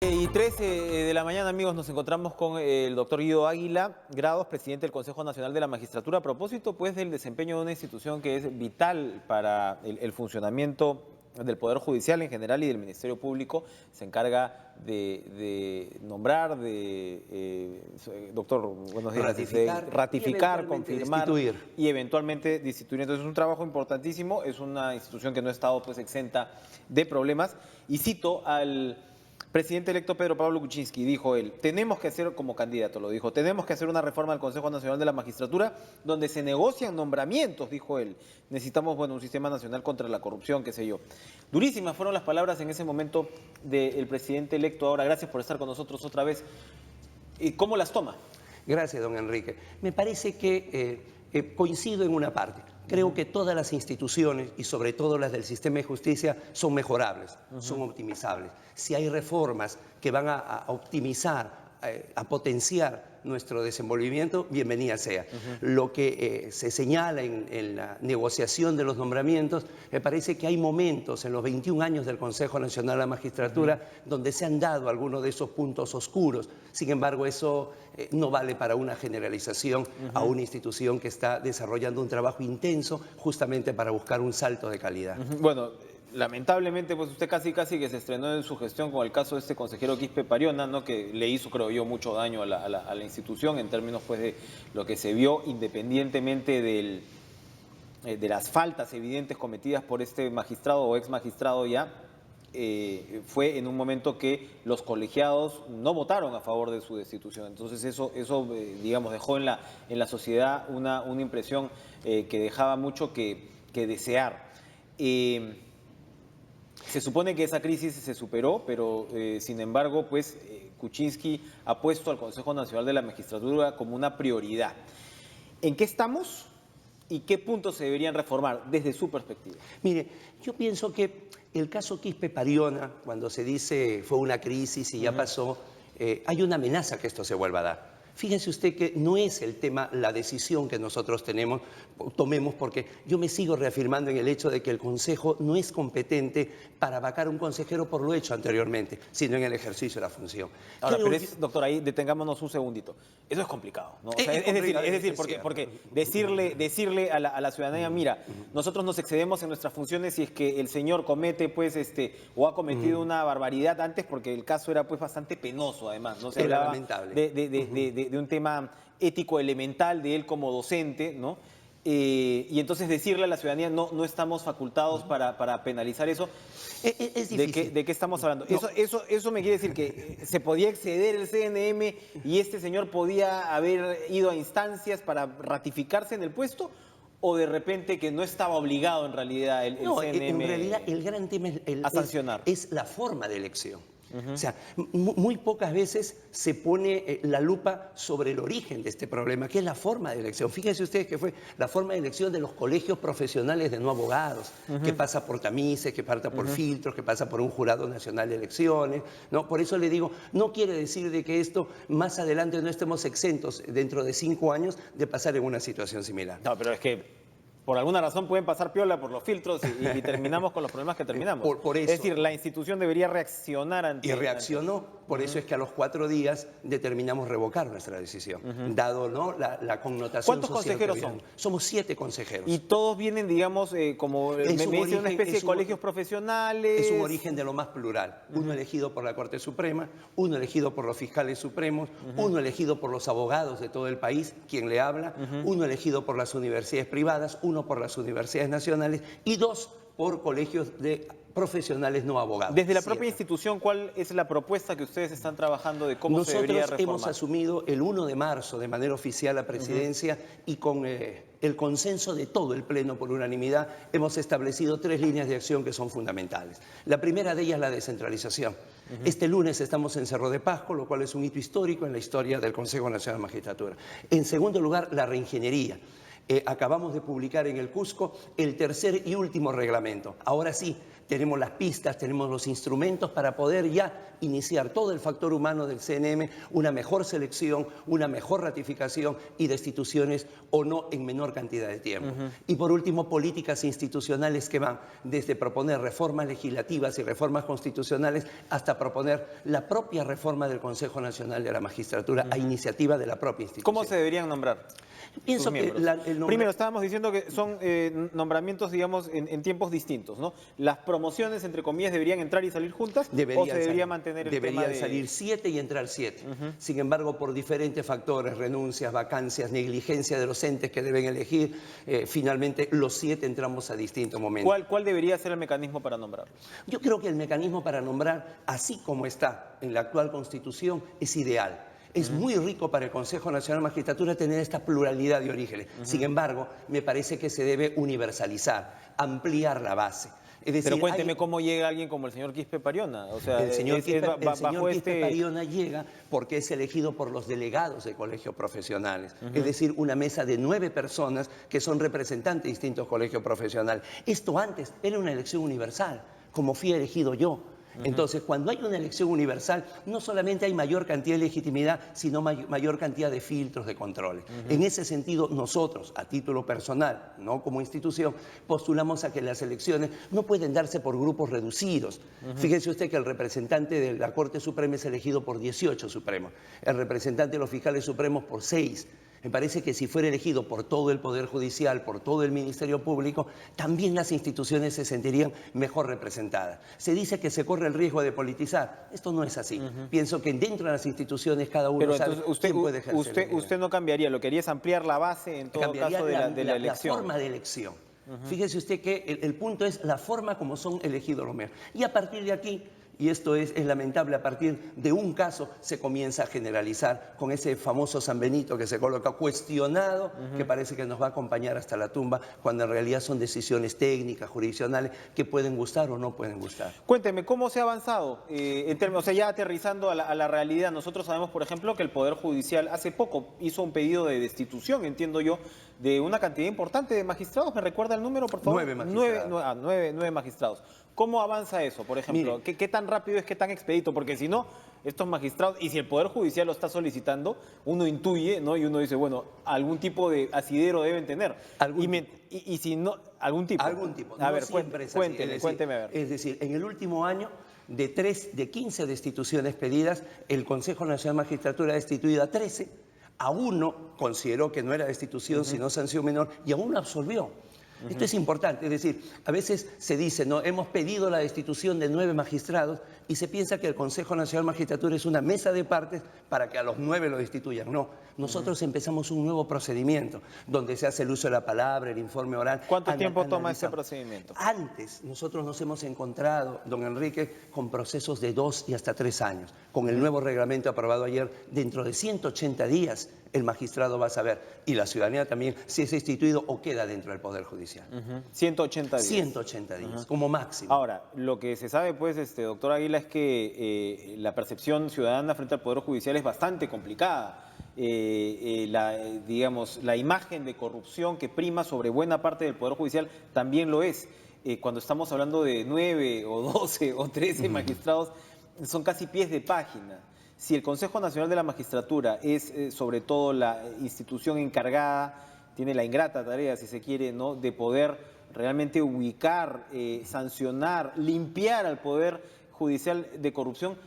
Y 13 de la mañana, amigos, nos encontramos con el doctor Guido Águila Grados, presidente del Consejo Nacional de la Magistratura, a propósito pues del desempeño de una institución que es vital para el funcionamiento del Poder Judicial en general y del Ministerio Público. Se encarga de nombrar, doctor, buenos días, ratificar, confirmar y eventualmente destituir. Entonces es un trabajo importantísimo, es una institución que no ha estado pues exenta de problemas. Y cito al presidente electo Pedro Pablo Kuczynski, dijo él, tenemos que hacer, como candidato lo dijo, tenemos que hacer una reforma al Consejo Nacional de la Magistratura donde se negocian nombramientos, dijo él. Necesitamos, bueno, un sistema nacional contra la corrupción, qué sé yo. Durísimas fueron las palabras en ese momento del presidente electo. Ahora, gracias por estar con nosotros otra vez. ¿Cómo las toma? Gracias, don Enrique. Me parece que coincido en una parte. Creo que todas las instituciones, y sobre todo las del sistema de justicia, son mejorables, son optimizables. Si hay reformas que van a optimizar, a potenciar nuestro desenvolvimiento, bienvenida sea. Lo que se señala en la negociación de los nombramientos, me parece que hay momentos en los 21 años del Consejo Nacional de la Magistratura donde se han dado algunos de esos puntos oscuros. Sin embargo, eso no vale para una generalización a una institución que está desarrollando un trabajo intenso justamente para buscar un salto de calidad. Bueno, lamentablemente, pues usted casi que se estrenó en su gestión con el caso de este consejero Quispe Pariona, ¿no? Que le hizo, creo yo, mucho daño a la institución en términos pues de lo que se vio, independientemente de las faltas evidentes cometidas por este magistrado o ex magistrado ya. Fue en un momento que los colegiados no votaron a favor de su destitución. Entonces eso digamos, dejó en la sociedad una impresión que dejaba mucho que desear. Se supone que esa crisis se superó, pero sin embargo, pues Kuczynski ha puesto al Consejo Nacional de la Magistratura como una prioridad. ¿En qué estamos y qué puntos se deberían reformar desde su perspectiva? Mire, yo pienso que el caso Quispe Pariona, cuando se dice fue una crisis y ya pasó, hay una amenaza que esto se vuelva a dar. Fíjese usted que no es el tema, la decisión que nosotros tomemos, porque yo me sigo reafirmando en el hecho de que el Consejo no es competente para vacar a un consejero por lo hecho anteriormente, sino en el ejercicio de la función. Ahora, pero doctor, ahí detengámonos un segundito. Eso es complicado, ¿no? O sea, es decir, porque decirle a la ciudadanía, mira, nosotros nos excedemos en nuestras funciones si es que el señor comete, pues, o ha cometido una barbaridad antes, porque el caso era, pues, bastante penoso, además, ¿no? Se hablaba lamentable. De un tema ético elemental de él como docente, ¿no? Y entonces decirle a la ciudadanía, no estamos facultados para penalizar eso. Es difícil. ¿De qué estamos hablando? No. Eso me quiere decir que se podía exceder el CNM y este señor podía haber ido a instancias para ratificarse en el puesto, o de repente que no estaba obligado en realidad el CNM en realidad el gran tema a sancionar. Es la forma de elección. O sea, muy pocas veces se pone la lupa sobre el origen de este problema, que es la forma de elección. Fíjense ustedes que fue la forma de elección de los colegios profesionales de no abogados, que pasa por tamices, que pasa por filtros, que pasa por un jurado nacional de elecciones, ¿no? Por eso le digo, no quiere decir de que esto más adelante no estemos exentos dentro de 5 años de pasar en una situación similar. No, pero es que por alguna razón pueden pasar piola por los filtros y terminamos con los problemas que terminamos. Por eso. Es decir, la institución debería reaccionar ante... Y reaccionó, por eso es que a los 4 días determinamos revocar nuestra decisión, dado, ¿no?, la connotación social. ¿Cuántos consejeros son? Somos 7 consejeros. Y todos vienen, digamos, como me dice, una especie de colegios profesionales. Es un origen de lo más plural. Uno elegido por la Corte Suprema, uno elegido por los fiscales supremos, uno elegido por los abogados de todo el país, quien le habla, uno elegido por las universidades privadas, uno por las universidades nacionales y 2 por colegios de profesionales no abogados. Desde la propia institución, ¿cuál es la propuesta que ustedes están trabajando de cómo se debería reformar? Nosotros hemos asumido el 1 de marzo de manera oficial la presidencia y con el consenso de todo el Pleno por unanimidad hemos establecido 3 líneas de acción que son fundamentales. La primera de ellas es la descentralización. Este lunes estamos en Cerro de Pasco, lo cual es un hito histórico en la historia del Consejo Nacional de la Magistratura. En segundo lugar, la reingeniería. Acabamos de publicar en el Cusco el tercer y último reglamento. Ahora sí, tenemos las pistas, tenemos los instrumentos para poder ya iniciar todo el factor humano del CNM, una mejor selección, una mejor ratificación y destituciones o no en menor cantidad de tiempo. Y por último, políticas institucionales que van desde proponer reformas legislativas y reformas constitucionales hasta proponer la propia reforma del Consejo Nacional de la Magistratura a iniciativa de la propia institución. ¿Cómo se deberían nombrar? Pienso que Primero, estábamos diciendo que son nombramientos, digamos, en tiempos distintos, ¿no? ¿Las promociones, entre comillas, deberían entrar y salir juntas o se debería mantener el tema de...? Deberían salir 7 y entrar 7. Sin embargo, por diferentes factores, renuncias, vacancias, negligencia de los entes que deben elegir, finalmente los 7 entramos a distintos momentos. ¿Cuál debería ser el mecanismo para nombrarlos? Yo creo que el mecanismo para nombrar, así como está en la actual Constitución, es ideal. Es muy rico para el Consejo Nacional de Magistratura tener esta pluralidad de orígenes. Sin embargo, me parece que se debe universalizar, ampliar la base. Es decir, pero cuénteme cómo llega alguien como el señor Quispe Pariona. O sea, el señor Quispe Pariona llega porque es elegido por los delegados de colegios profesionales. Es decir, una mesa de 9 personas que son representantes de distintos colegios profesionales. Esto antes era una elección universal, como fui elegido yo. Entonces, cuando hay una elección universal, no solamente hay mayor cantidad de legitimidad, sino mayor cantidad de filtros, de controles. En ese sentido, nosotros, a título personal, no como institución, postulamos a que las elecciones no pueden darse por grupos reducidos. Fíjese usted que el representante de la Corte Suprema es elegido por 18 supremos, el representante de los fiscales supremos por 6. Me parece que si fuera elegido por todo el Poder Judicial, por todo el Ministerio Público, también las instituciones se sentirían mejor representadas. Se dice que se corre el riesgo de politizar. Esto no es así. Pienso que dentro de las instituciones cada uno sabe quién puede ejercer. Usted no cambiaría, lo que haría es ampliar la base en todo caso de la elección. La forma de elección. Fíjese usted que el punto es la forma como son elegidos los miembros. Y a partir de aquí... Y esto es lamentable, a partir de un caso se comienza a generalizar con ese famoso San Benito que se coloca cuestionado, que parece que nos va a acompañar hasta la tumba, cuando en realidad son decisiones técnicas, jurisdiccionales, que pueden gustar o no pueden gustar. Cuénteme, ¿cómo se ha avanzado? En términos, o sea, ya aterrizando a la realidad, nosotros sabemos, por ejemplo, que el Poder Judicial hace poco hizo un pedido de destitución, entiendo yo, de una cantidad importante de magistrados. ¿Me recuerda el número, por favor? 9 magistrados. 9 magistrados. ¿Cómo avanza eso, por ejemplo? Mire, ¿Qué tan rápido es, qué tan expedito? Porque si no, estos magistrados, y si el Poder Judicial lo está solicitando, uno intuye, ¿no? Y uno dice, bueno, algún tipo de asidero deben tener. Y si no, algún tipo. Algún tipo. A ver, cuénteme, a ver. Es decir, en el último año, de 15 destituciones pedidas, el Consejo Nacional de Magistratura ha destituido a 13, a uno consideró que no era destitución, sino sanción menor, y a uno absolvió. Esto es importante, es decir, a veces se dice, no, hemos pedido la destitución de 9 magistrados y se piensa que el Consejo Nacional de Magistratura es una mesa de partes para que a los 9 lo destituyan. No, nosotros empezamos un nuevo procedimiento donde se hace el uso de la palabra, el informe oral. ¿Cuánto tiempo toma ese procedimiento? Antes, nosotros nos hemos encontrado, don Enrique, con procesos de 2 y hasta 3 años. Con el nuevo reglamento aprobado ayer, dentro de 180 días el magistrado va a saber, y la ciudadanía también, si es destituido o queda dentro del Poder Judicial. 180 días. 180 días, como máximo. Ahora, lo que se sabe, pues, doctor Águila, es que la percepción ciudadana frente al Poder Judicial es bastante complicada. Digamos, la imagen de corrupción que prima sobre buena parte del Poder Judicial también lo es. Cuando estamos hablando de 9 o 12 o 13 magistrados, son casi pies de página. Si el Consejo Nacional de la Magistratura es sobre todo la institución encargada, tiene la ingrata tarea, si se quiere, ¿no?, de poder realmente ubicar, sancionar, limpiar al Poder Judicial de corrupción,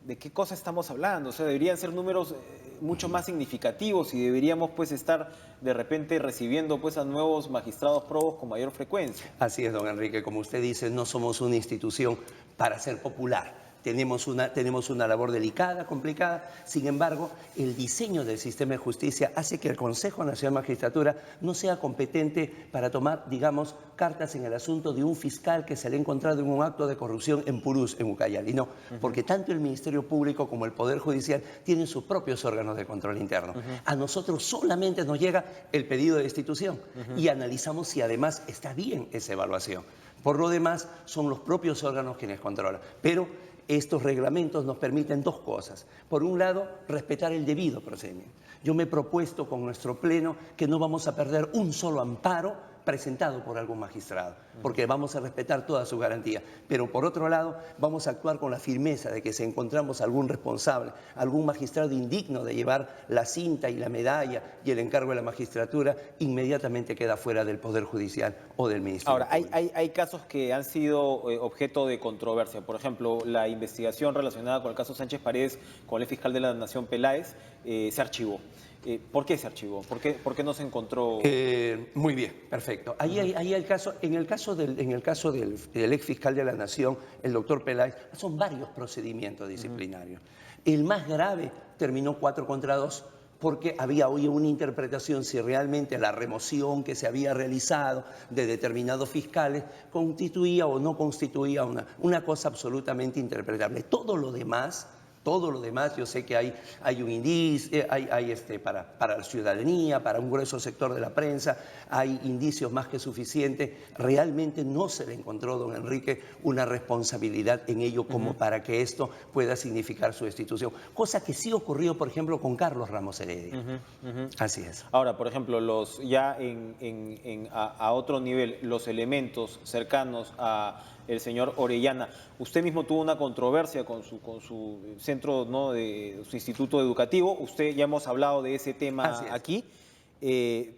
¿de qué cosa estamos hablando? O sea, deberían ser números mucho más significativos y deberíamos, pues, estar de repente recibiendo, pues, a nuevos magistrados probos con mayor frecuencia. Así es, don Enrique, como usted dice, no somos una institución para ser popular. Tenemos una labor delicada, complicada. Sin embargo, el diseño del sistema de justicia hace que el Consejo Nacional de Magistratura no sea competente para tomar, digamos, cartas en el asunto de un fiscal que se le ha encontrado en un acto de corrupción en Purús, en Ucayali. No, porque tanto el Ministerio Público como el Poder Judicial tienen sus propios órganos de control interno. A nosotros solamente nos llega el pedido de destitución y analizamos si además está bien esa evaluación. Por lo demás, son los propios órganos quienes controlan. Pero estos reglamentos nos permiten 2 cosas. Por un lado, respetar el debido procedimiento. Yo me he propuesto con nuestro Pleno que no vamos a perder un solo amparo presentado por algún magistrado, porque vamos a respetar todas sus garantías. Pero por otro lado, vamos a actuar con la firmeza de que si encontramos algún responsable, algún magistrado indigno de llevar la cinta y la medalla y el encargo de la magistratura, inmediatamente queda fuera del Poder Judicial o del Ministerio. Ahora, hay casos que han sido objeto de controversia. Por ejemplo, la investigación relacionada con el caso Sánchez Paredes con el fiscal de la Nación Peláez se archivó. ¿Por qué se archivó? ¿Por qué no se encontró? Muy bien, perfecto. Ahí el caso, en el caso del ex fiscal de la Nación, el doctor Peláez, son varios procedimientos disciplinarios. El más grave terminó 4 contra 2 porque había hoy una interpretación si realmente la remoción que se había realizado de determinados fiscales constituía o no constituía una cosa absolutamente interpretable. Todo lo demás, yo sé que hay un indicio, para la ciudadanía, para un grueso sector de la prensa, hay indicios más que suficientes. Realmente no se le encontró, don Enrique, una responsabilidad en ello como para que esto pueda significar su destitución. Cosa que sí ocurrió, por ejemplo, con Carlos Ramos Heredia. Así es. Ahora, por ejemplo, a otro nivel, los elementos cercanos a el señor Orellana. Usted mismo tuvo una controversia con su centro, ¿no?, de su instituto educativo. Usted, ya hemos hablado de ese tema aquí,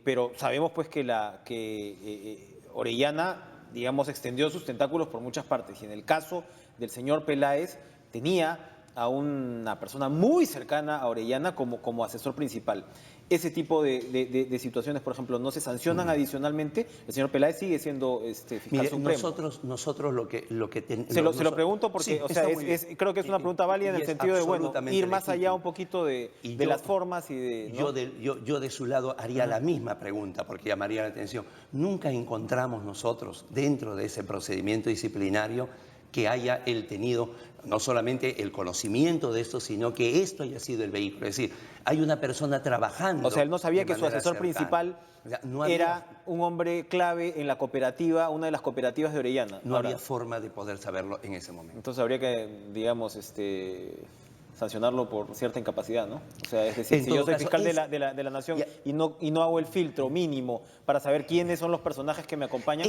pero sabemos pues que Orellana, digamos, extendió sus tentáculos por muchas partes. Y en el caso del señor Peláez, tenía a una persona muy cercana a Orellana como asesor principal. Ese tipo de situaciones, por ejemplo, no se sancionan adicionalmente. El señor Peláez sigue siendo fiscal supremo. Nosotros lo que se lo pregunto porque, sí, creo que es una pregunta válida en el sentido de, bueno, ir más allá un poquito de las formas y de... ¿no? Yo de su lado haría la misma pregunta porque llamaría la atención. Nunca encontramos nosotros dentro de ese procedimiento disciplinario que haya él tenido no solamente el conocimiento de esto, sino que esto haya sido el vehículo. Es decir, hay una persona trabajando. O sea, él no sabía que su asesor principal era un hombre clave en la cooperativa, una de las cooperativas de Orellana. No había forma de poder saberlo en ese momento. Entonces habría que, digamos, sancionarlo por cierta incapacidad, ¿no? O sea, es decir, si yo soy fiscal de la Nación y no hago el filtro mínimo para saber quiénes son los personajes que me acompañan,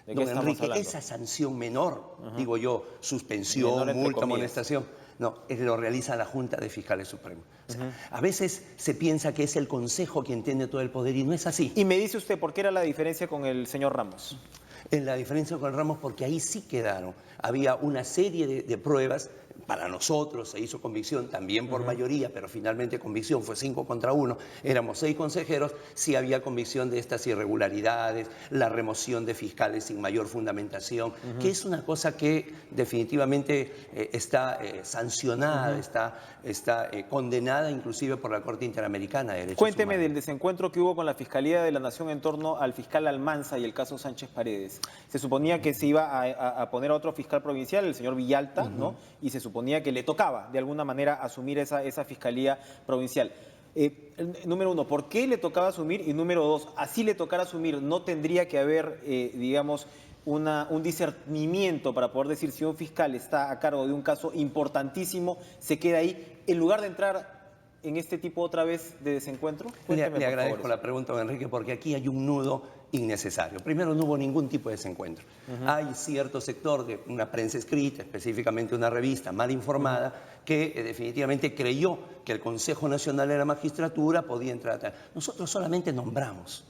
don Enrique, esa sanción menor, digo yo, suspensión, multa, amonestación, no, lo realiza la Junta de Fiscales Supremos. O sea, a veces se piensa que es el Consejo quien tiene todo el poder y no es así. Y me dice usted, ¿por qué era la diferencia con el señor Ramos? En la diferencia con Ramos, porque ahí sí quedaron. Había una serie de pruebas. Para nosotros se hizo convicción también por mayoría, pero finalmente convicción fue 5 contra 1. Éramos 6 consejeros, sí había convicción de estas irregularidades, la remoción de fiscales sin mayor fundamentación, que es una cosa que definitivamente está sancionada, está condenada inclusive por la Corte Interamericana de Derechos Cuénteme Humanos. del desencuentro que hubo con la Fiscalía de la Nación en torno al fiscal Almanza y el caso Sánchez Paredes. Se suponía que se iba a poner a otro fiscal provincial, el señor Villalta, ¿no? Y se suponía que le tocaba de alguna manera asumir esa fiscalía provincial. Número 1, ¿por qué le tocaba asumir? Y número 2, así le tocara asumir, ¿no tendría que haber, digamos, un discernimiento para poder decir si un fiscal está a cargo de un caso importantísimo, se queda ahí, en lugar de entrar en este tipo otra vez de desencuentro? Le agradezco la pregunta, don Enrique, porque aquí hay un nudo innecesario. Primero, no hubo ningún tipo de desencuentro. Hay cierto sector de una prensa escrita, específicamente una revista mal informada, que definitivamente creyó que el Consejo Nacional de la Magistratura podía entrar. Nosotros solamente nombramos.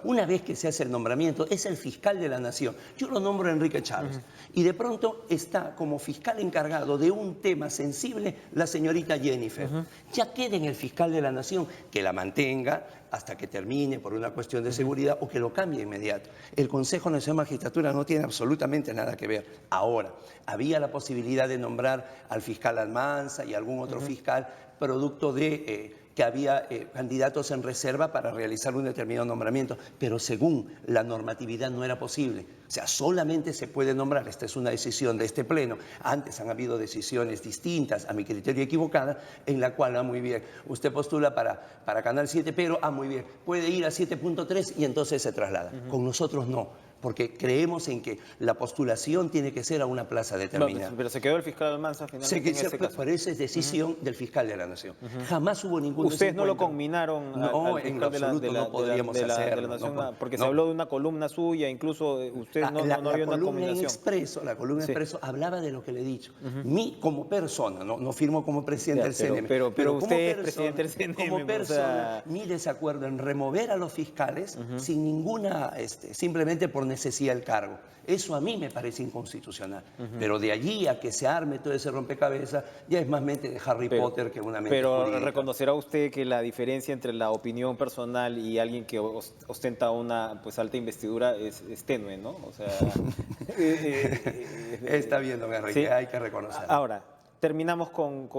Una vez que se hace el nombramiento, es el fiscal de la Nación. Yo lo nombro Enrique Chávez. Y de pronto está como fiscal encargado de un tema sensible la señorita Jennifer. Ya queda en el fiscal de la Nación que la mantenga hasta que termine por una cuestión de seguridad o que lo cambie inmediato. El Consejo Nacional de Magistratura no tiene absolutamente nada que ver. Ahora, había la posibilidad de nombrar al fiscal Almanza y algún otro fiscal producto de... que había candidatos en reserva para realizar un determinado nombramiento, pero según la normatividad no era posible. O sea, solamente se puede nombrar, esta es una decisión de este Pleno, antes han habido decisiones distintas, a mi criterio equivocadas, en la cual, muy bien, usted postula para Canal 7, pero, muy bien, puede ir a 7.3 y entonces se traslada. Con nosotros no. porque creemos en que la postulación tiene que ser a una plaza determinada. Pero se quedó el fiscal Almanza finalmente en ese caso. Pero esa es decisión del fiscal de la Nación. Jamás hubo ningún Ustedes no lo conminaron no, al en fiscal absoluto no podríamos hacerlo. de la Nación, No, porque no. se habló de una columna suya, incluso ustedes no había una combinación. La columna Expreso hablaba de lo que le he dicho. Como persona, no firmo como presidente del CNM. Pero usted es presidente del CNM. Como persona, mi desacuerdo en remover a los fiscales sin ninguna, simplemente por necesidad del cargo. Eso a mí me parece inconstitucional. Pero de allí a que se arme todo ese rompecabezas, ya es más mente de Harry Potter que una mente Pero jurídica. ¿reconocerá usted que la diferencia entre la opinión personal y alguien que ostenta una alta investidura es tenue, ¿no? O sea, está bien, don Enrique, ¿sí? Hay que reconocerlo. Ahora, terminamos con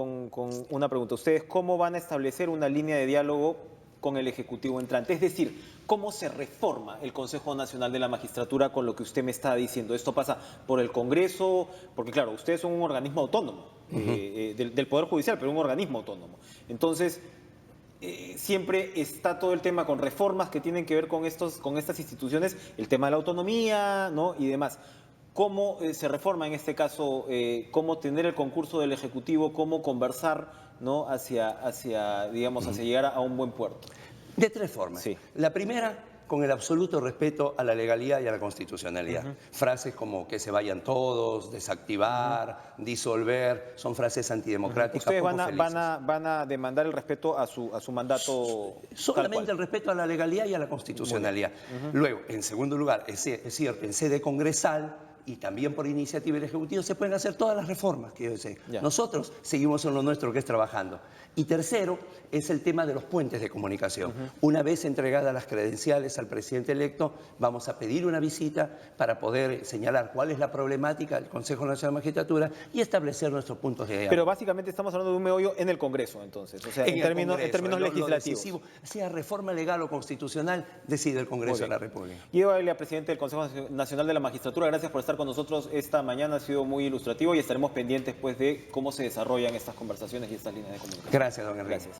una pregunta. ¿Ustedes cómo van a establecer una línea de diálogo con el Ejecutivo entrante? Es decir, ¿cómo se reforma el Consejo Nacional de la Magistratura con lo que usted me está diciendo? ¿Esto pasa por el Congreso? Porque claro, ustedes son un organismo autónomo del Poder Judicial, pero un organismo autónomo. Entonces, siempre está todo el tema con reformas que tienen que ver con estas instituciones, el tema de la autonomía, ¿no? Y demás. ¿Cómo se reforma en este caso? ¿Cómo tener el concurso del Ejecutivo? ¿Cómo conversar, ¿no? hacia llegar a un buen puerto? De tres formas. Sí. La primera, con el absoluto respeto a la legalidad y a la constitucionalidad. Frases como que se vayan todos, desactivar, disolver, son frases antidemocráticas. ¿Ustedes van a demandar el respeto a su mandato? Solamente el respeto a la legalidad y a la constitucionalidad. Luego, en segundo lugar, es cierto, en sede congresal y también por iniciativa del Ejecutivo se pueden hacer todas las reformas que yo deseo. Nosotros seguimos en lo nuestro, que es trabajando. Y tercero, es el tema de los puentes de comunicación. Una vez entregadas las credenciales al presidente electo, vamos a pedir una visita para poder señalar cuál es la problemática del Consejo Nacional de Magistratura y establecer nuestros puntos de diálogo. Pero básicamente estamos hablando de un meollo en el Congreso, entonces, o sea, en términos legislativos. Sea reforma legal o constitucional, decide el Congreso de la República. Yo, presidente del Consejo Nacional de la Magistratura, gracias por estar con nosotros esta mañana, ha sido muy ilustrativo y estaremos pendientes pues de cómo se desarrollan estas conversaciones y estas líneas de comunicación. Gracias, don Enrique. Gracias.